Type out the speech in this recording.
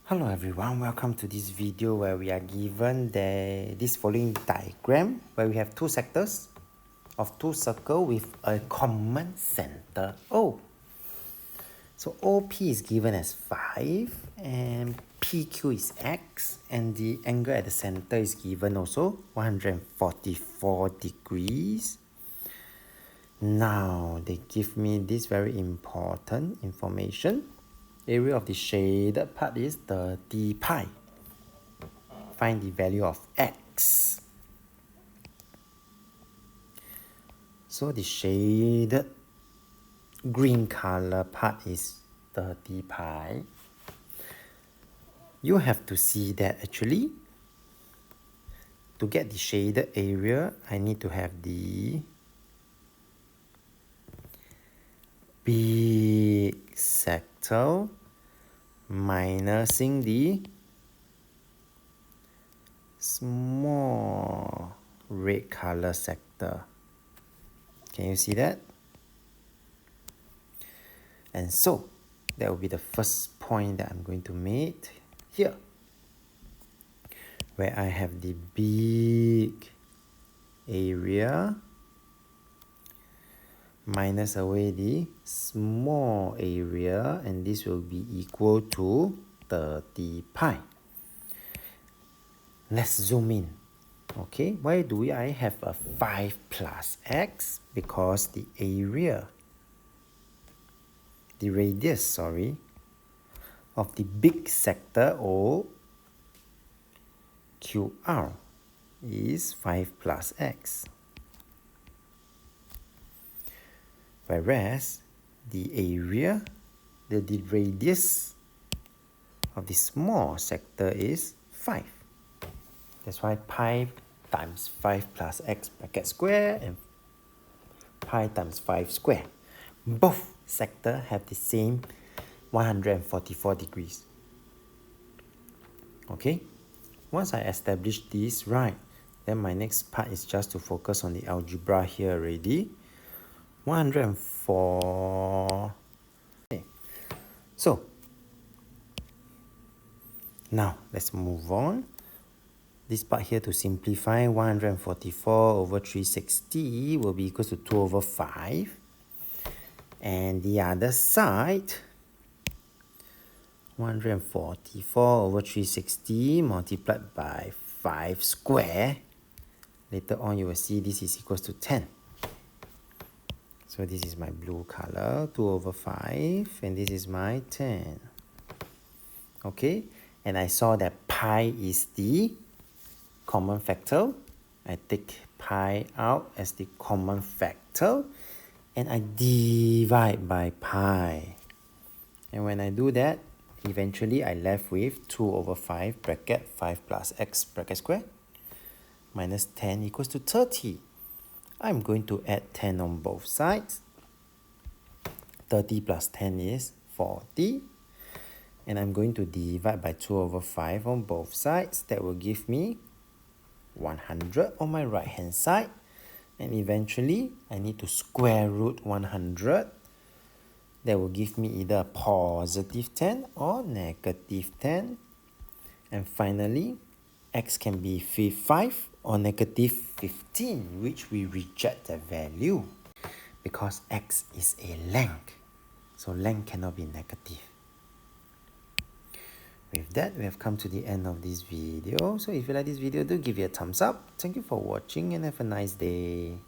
Hello everyone, welcome to this video where we are given this following diagram where we have two sectors of two circles with a common center O. So OP is given as 5 and PQ is X and the angle at the center is given also 144 degrees. Now they give me this very important information. Area of the shaded part is 30 pi. Find the value of x. So the shaded green color part is 30 pi. You have to see that actually to get the shaded area, I need to have the big sector minusing the small red color sector. Can you see that? And so that will be the first point that I'm going to make here, where I have the big area minus away the small area, and this will be equal to 30 pi. Let's zoom in. Okay, why do I have a 5 plus x? Because the area, the radius, of the big sector O QR is 5 plus x. Whereas the area, the radius of the small sector is 5. That's why pi times 5 plus x bracket square and pi times 5 square. Both sectors have the same 144 degrees. Okay? Once I establish this right, then my next part is just to focus on the algebra here already. 104. Okay. So, now let's move on. This part here to simplify, 144 over 360 will be equal to 2 over 5. And the other side, 144 over 360 multiplied by 5 square. Later on you will see this is equal to 10. So this is my blue color, 2 over 5, and this is my 10. Okay, and I saw that pi is the common factor. I take pi out as the common factor and I divide by pi. And when I do that, eventually I left with 2 over 5 bracket 5 plus x bracket square minus 10 equals to 30. I'm going to add 10 on both sides. 30 plus 10 is 40. And I'm going to divide by 2 over 5 on both sides. That will give me 100 on my right hand side. And eventually, I need to square root 100. That will give me either a positive 10 or negative 10. And finally, x can be 5 or negative 15, which we reject the value because x is a length. So length cannot be negative. With that, we have come to the end of this video. So if you like this video, do give it a thumbs up. Thank you for watching and have a nice day.